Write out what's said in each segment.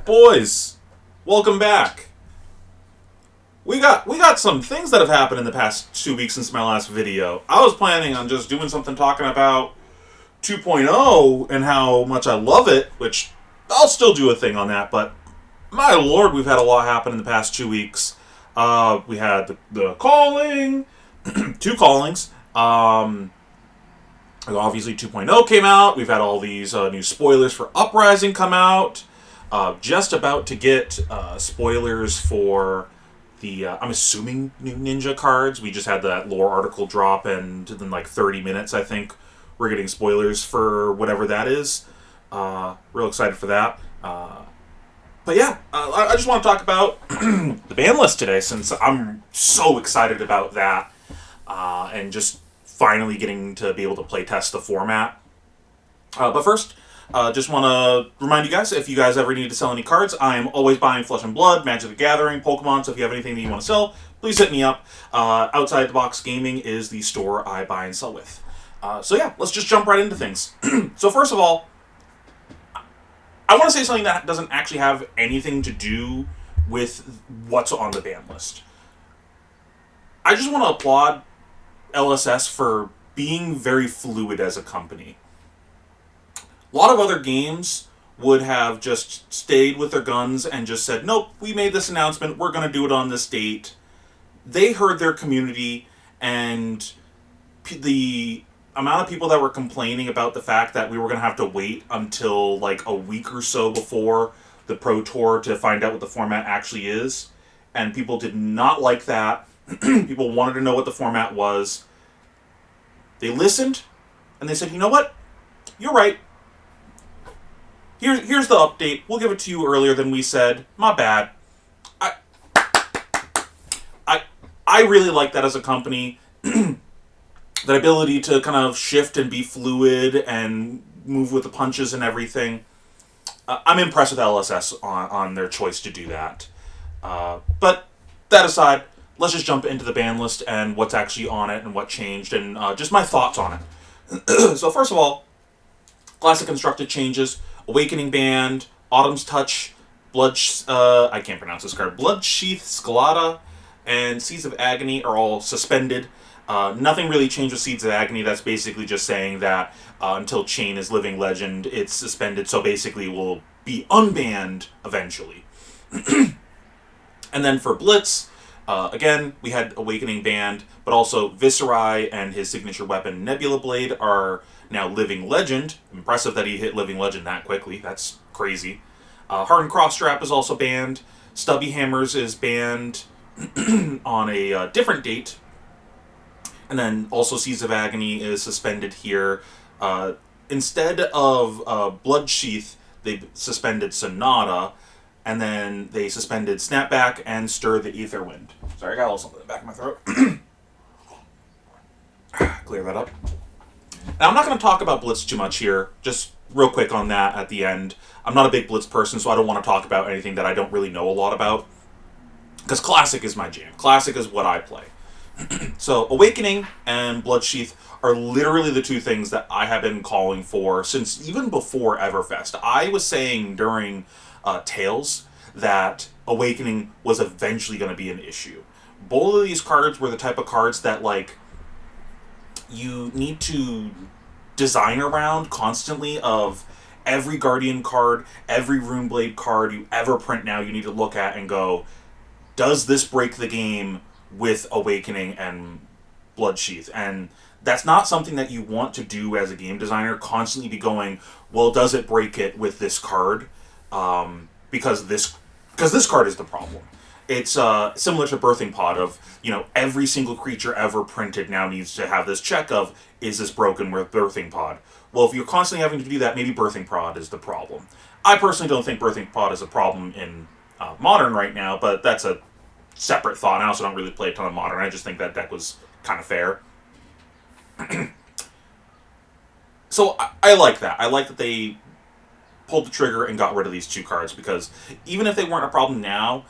Boys, welcome back. We got some things that have happened in the past 2 weeks since my last video. I was planning on just doing something talking about 2.0 and how much I love it, which I'll still do a thing on that, but my lord, we've had a lot happen in the past 2 weeks. We had the calling, two callings. Obviously 2.0 came out. We've had all these new spoilers for Uprising come out. Just about to get spoilers for the, I'm assuming, new Ninja cards. We just had that lore article drop, and in like 30 minutes, I think, we're getting spoilers for whatever that is. Real excited for that. But yeah, I just want to talk about the ban list today, since I'm so excited about that. And just finally getting to be able to play test the format. But first, just want to remind you guys, if you guys ever need to sell any cards, I am always buying Flesh and Blood, Magic the Gathering, Pokemon, so if you have anything that you want to sell, please hit me up. Outside the Box Gaming is the store I buy and sell with. So yeah, let's just jump right into things. So first of all, I want to say something that doesn't actually have anything to do with what's on the ban list. I just want to applaud LSS for being very fluid as a company. A lot of other games would have just stayed with their guns and just said, nope, we made this announcement, we're going to do it on this date. They heard their community, and the amount of people that were complaining about the fact that we were going to have to wait until like a week or so before the Pro Tour to find out what the format actually is, and people did not like that. People wanted to know what the format was. They listened, and they said, you know what? You're right. Here's the update. We'll give it to you earlier than we said. My bad. I really like that as a company. That ability to kind of shift and be fluid and move with the punches and everything. I'm impressed with LSS on their choice to do that. But that aside, let's just jump into the ban list and what's actually on it and what changed and just my thoughts on it. So first of all, classic constructed changes. Awakening Band, Autumn's Touch, I can't pronounce this card, Blood Sheath Scalata, and Seeds of Agony are all suspended. Nothing really changed with Seeds of Agony. That's basically just saying that until Chain is Living Legend, it's suspended, so basically will be unbanned eventually. And then for Blitz, again, we had Awakening Band, but also Viscerai and his signature weapon Nebula Blade are now Living Legend. Impressive that he hit Living Legend that quickly. That's crazy. Hardened Crossstrap is also banned. Stubby Hammers is banned on a different date. And then also Seeds of Agony is suspended here. Instead of Blood Sheath, they suspended Sonata. And then they suspended Snapback and Stir the Aetherwind. Sorry, I got a little something in the back of my throat. Clear that up. Now, I'm not going to talk about Blitz too much here. Just real quick on that at the end. I'm not a big Blitz person, so I don't want to talk about anything that I don't really know a lot about. Because Classic is my jam. Classic is what I play. So, Awakening and Bloodsheath are literally the two things that I have been calling for since even before Everfest. I was saying during Tales that Awakening was eventually going to be an issue. Both of these cards were the type of cards that, like, you need to design around constantly. Of every Guardian card, every Runeblade card you ever print now, you need to look at and go, does this break the game with Awakening and Bloodsheath? And that's not something that you want to do as a game designer, constantly be going, well, does it break it with this card? Because this card is the problem. It's similar to Birthing Pod of, every single creature ever printed now needs to have this check of, is this broken with Birthing Pod? Well, if you're constantly having to do that, maybe Birthing Pod is the problem. I personally don't think Birthing Pod is a problem in Modern right now, but that's a separate thought. I also don't really play a ton of Modern. I just think that deck was kind of fair. So I like that. I like that they pulled the trigger and got rid of these two cards, because even if they weren't a problem now,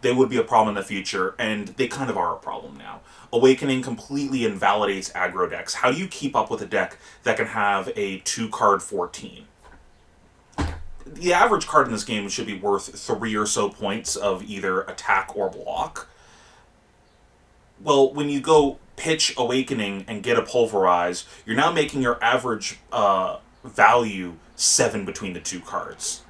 they would be a problem in the future, and they kind of are a problem now. Awakening completely invalidates aggro decks. How do you keep up with a deck that can have a 2-card 14? the average card in this game should be worth 3 or so points of either attack or block. Well, when you go pitch Awakening and get a Pulverize, you're now making your average value 7 between the two cards.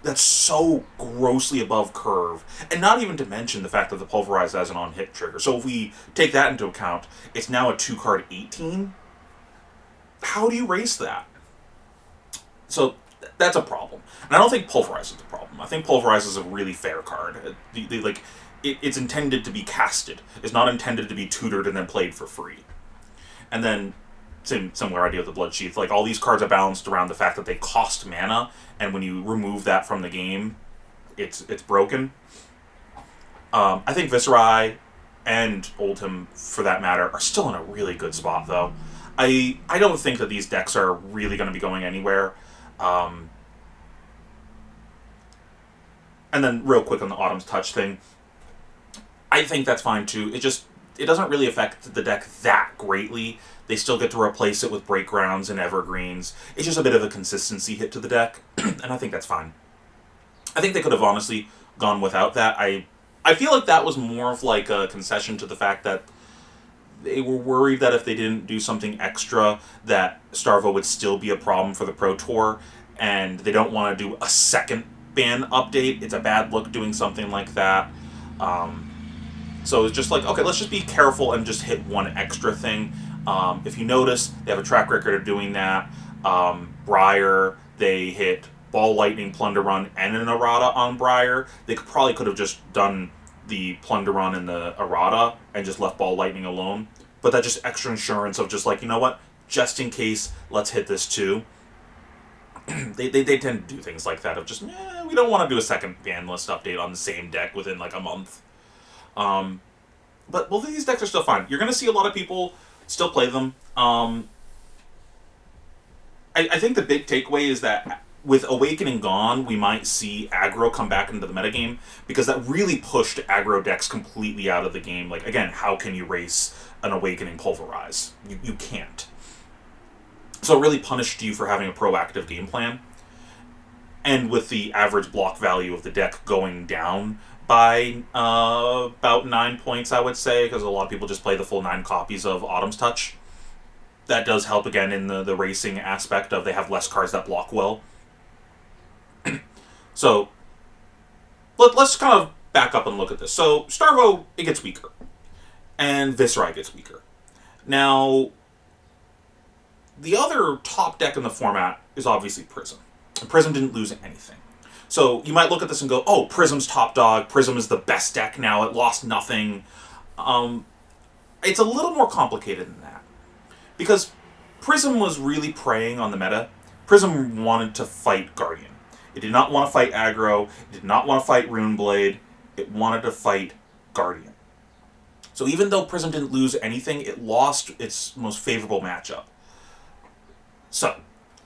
That's so grossly above curve. And not even to mention the fact that the Pulverize has an on-hit trigger. So if we take that into account, it's now a 2-card 18. How do you race that? So that's a problem. And I don't think Pulverize is the problem. I think Pulverize is a really fair card. It's intended to be casted. It's not intended to be tutored and then played for free. And then, similar idea with the Blood Sheath, like all these cards are balanced around the fact that they cost mana, and when you remove that from the game, it's broken. I think Viserai and Oldhim, for that matter, are still in a really good spot, though. I don't think that these decks are really going to be going anywhere. And then, real quick on the Autumn's Touch thing, I think that's fine too. It doesn't really affect the deck that greatly. They still get to replace it with Breakgrounds and Evergreens. It's just a bit of a consistency hit to the deck, and I think that's fine. I think they could have honestly gone without that. I feel like that was more of like a concession to the fact that they were worried that if they didn't do something extra, that Starvo would still be a problem for the Pro Tour, and they don't want to do a second ban update. It's a bad look doing something like that. So it's just like, okay, let's just be careful and just hit one extra thing. If you notice, they have a track record of doing that. Briar, they hit Ball Lightning, Plunder Run, and an errata on Briar. They probably could have just done the Plunder Run and the errata and just left Ball Lightning alone. But that just extra insurance of just like, you know what, just in case, let's hit this too. they tend to do things like that of just, we don't want to do a second ban list update on the same deck within like a month. But both of these decks are still fine. You're going to see a lot of people still play them. I think the big takeaway is that with Awakening gone, we might see aggro come back into the metagame, because that really pushed aggro decks completely out of the game. Like, again, how can you race an Awakening Pulverize? You can't. So it really punished you for having a proactive game plan. And with the average block value of the deck going down by about 9 points, I would say, because a lot of people just play the full 9 copies of Autumn's Touch. That does help, again, in the racing aspect of they have less cards that block well. So, let's kind of back up and look at this. So, Starvo, it gets weaker. And Viserai gets weaker. Now, the other top deck in the format is obviously Prism. And Prism didn't lose anything. So you might look at this and go, oh, Prism's top dog. Prism is the best deck now. It lost nothing. It's a little more complicated than that. Because Prism was really preying on the meta. Prism wanted to fight Guardian. It did not want to fight aggro. It did not want to fight Runeblade. It wanted to fight Guardian. So even though Prism didn't lose anything, it lost its most favorable matchup. So,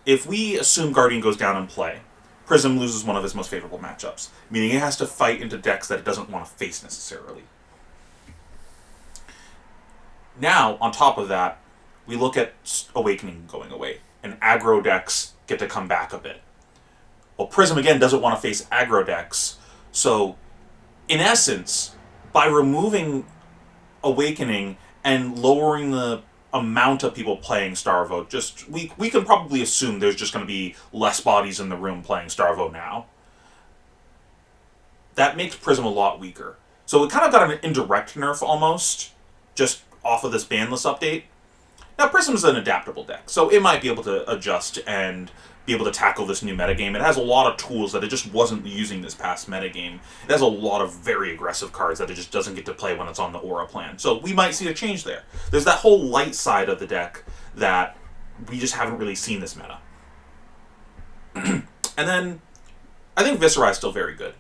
if we assume Guardian goes down in play, Prism loses one of his most favorable matchups, meaning it has to fight into decks that it doesn't want to face necessarily. Now, on top of that, we look at Awakening going away, and aggro decks get to come back a bit. Well, Prism, again, doesn't want to face aggro decks, so, in essence, by removing Awakening and lowering the amount of people playing Starvo, just we can probably assume there's just going to be less bodies in the room playing Starvo now. That makes Prism a lot weaker. So it kind of got an indirect nerf almost, just off of this ban list update. Now Prism's an adaptable deck, so it might be able to adjust and be able to tackle this new metagame. It has a lot of tools that it just wasn't using this past metagame. It has a lot of very aggressive cards that it just doesn't get to play when it's on the Aura plan. So we might see a change there. There's that whole light side of the deck that we just haven't really seen this meta. And then, I think Viserai is still very good.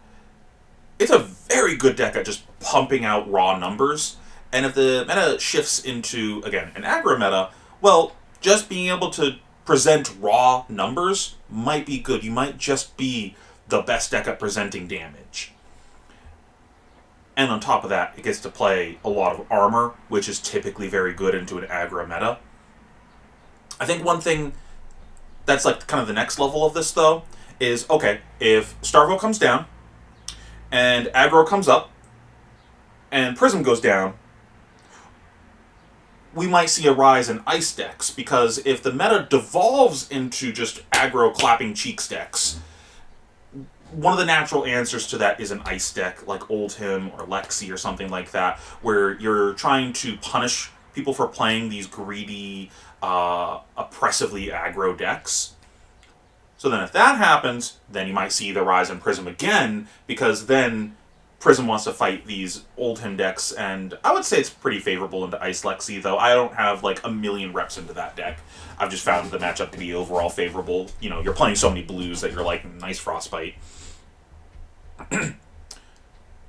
It's a very good deck at just pumping out raw numbers. And if the meta shifts into, again, an aggro meta, well, just being able to present raw numbers might be good. You might just be the best deck at presenting damage. And on top of that, it gets to play a lot of armor, which is typically very good into an aggro meta. I think one thing that's like kind of the next level of this, though, is, okay, if Starvo comes down, and aggro comes up, and Prism goes down, we might see a rise in ice decks, because if the meta devolves into just aggro clapping cheeks decks, one of the natural answers to that is an ice deck like Oldhim or Lexi or something like that, where you're trying to punish people for playing these greedy, oppressively aggro decks. So then if that happens, then you might see the rise in Prism again, because then Prism wants to fight these Oldhim decks, and I would say it's pretty favorable into Ice Lexi, though I don't have like a million reps into that deck. I've just found the matchup to be overall favorable. You know, you're playing so many blues that you're like, nice Frostbite.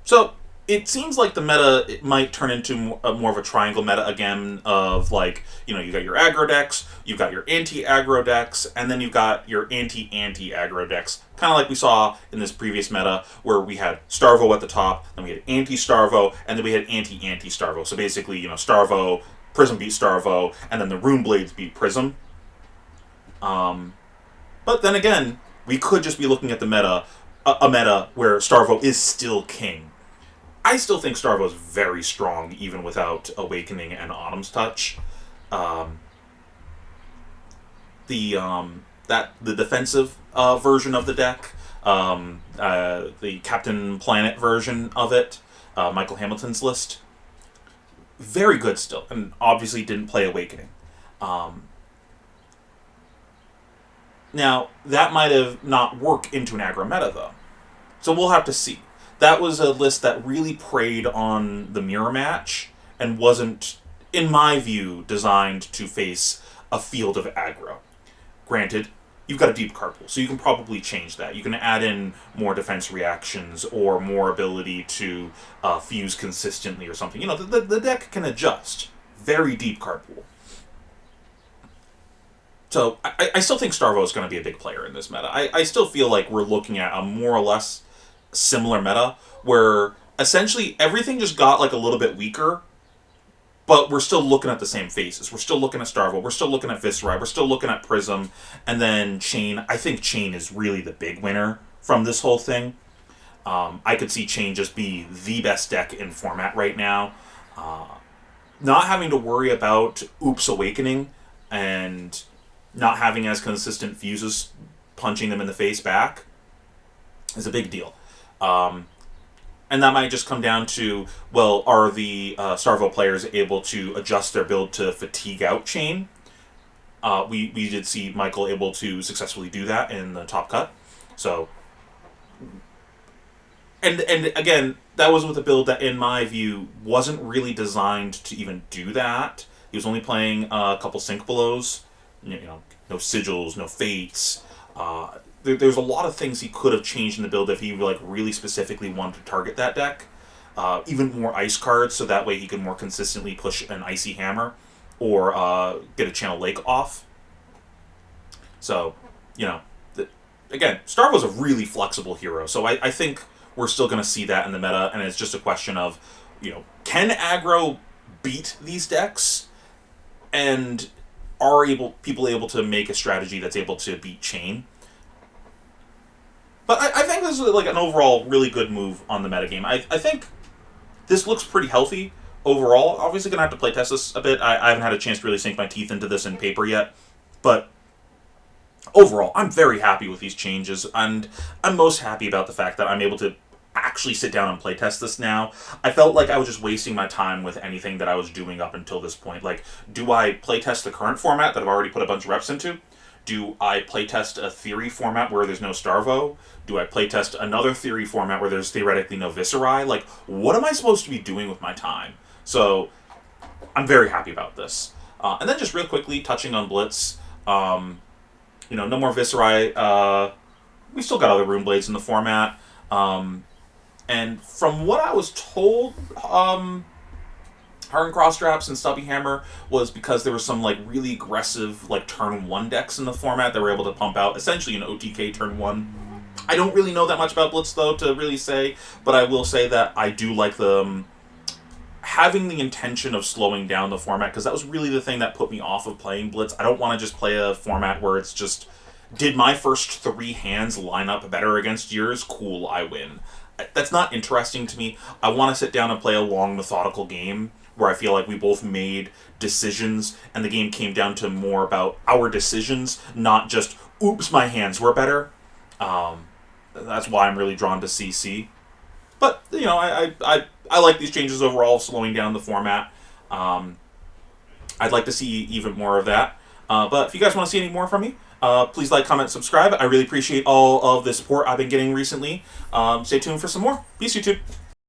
So it seems like the meta, it might turn into more of a triangle meta again of like, you know, you got your aggro decks, you've got your anti-aggro decks, and then you've got your anti-aggro decks. Kind of like we saw in this previous meta where we had Starvo at the top, then we had anti-Starvo, and then we had anti-anti-Starvo. So basically, you know, Starvo, Prism beat Starvo, and then the Rune Blades beat Prism. But then again, we could just be looking at the meta, a meta where Starvo is still king. I still think Starvo is very strong, even without Awakening and Autumn's Touch. The defensive version of the deck, the Captain Planet version of it, Michael Hamilton's list, very good still, and obviously didn't play Awakening. Now, that might have not worked into an aggro meta, though. So we'll have to see. That was a list that really preyed on the mirror match and wasn't, in my view, designed to face a field of aggro. Granted, you've got a deep card pool, so you can probably change that. You can add in more defense reactions or more ability to fuse consistently or something. You know, the deck can adjust. Very deep card pool. So I still think Starvo is going to be a big player in this meta. I still feel like we're looking at a more or less similar meta where essentially everything just got like a little bit weaker, but we're still looking at the same faces. We're still looking at Starvo. We're still looking at Viscerai. We're still looking at Prism. And then Chain. I think Chain is really the big winner from this whole thing. I could see Chain just be the best deck in format right now. Not having to worry about Oops Awakening and not having as consistent fuses punching them in the face back is a big deal. And that might just come down to, well, are the Starvo players able to adjust their build to fatigue out Chain? We did see Michael able to successfully do that in the top cut. So, and again, that was with a build that, in my view, wasn't really designed to even do that. He was only playing a couple Sync Belows, you know, no Sigils, no Fates. There's a lot of things he could have changed in the build if he like really specifically wanted to target that deck. Even more ice cards, so that way he can more consistently push an Icy Hammer or get a Channel Lake off. So, you know, again, Starvo's a really flexible hero, so I think we're still going to see that in the meta, and it's just a question of, you know, can aggro beat these decks? And are people able to make a strategy that's able to beat Chain? But I think this is like an overall really good move on the metagame. I think this looks pretty healthy overall. Obviously going to have to playtest this a bit. I haven't had a chance to really sink my teeth into this in paper yet. But overall, I'm very happy with these changes. And I'm most happy about the fact that I'm able to actually sit down and playtest this now. I felt like I was just wasting my time with anything that I was doing up until this point. Like, do I playtest the current format that I've already put a bunch of reps into? Do I playtest a theory format where there's no Starvo? Do I playtest another theory format where there's theoretically no Viscerai? Like, what am I supposed to be doing with my time? So, I'm very happy about this. And then just real quickly, touching on Blitz, you know, no more Viscerai. We still got other Rune Blades in the format. And from what I was told, Hardened Cross Straps and Stubby Hammer was because there was some like really aggressive like turn 1 decks in the format that were able to pump out essentially an OTK turn 1. I don't really know that much about Blitz though to really say, but I will say that I do like them having the intention of slowing down the format, because that was really the thing that put me off of playing Blitz. I don't want to just play a format where it's just Did my first 3 hands line up better against yours? Cool, I win. That's not interesting to me. I want to sit down and play a long, methodical game where I feel like we both made decisions and the game came down to more about our decisions, not just, oops, my hands were better. That's why I'm really drawn to CC. But, I like these changes overall, slowing down the format. I'd like to see even more of that. But if you guys want to see any more from me, please like, comment, subscribe. I really appreciate all of the support I've been getting recently. Stay tuned for some more. Peace, YouTube.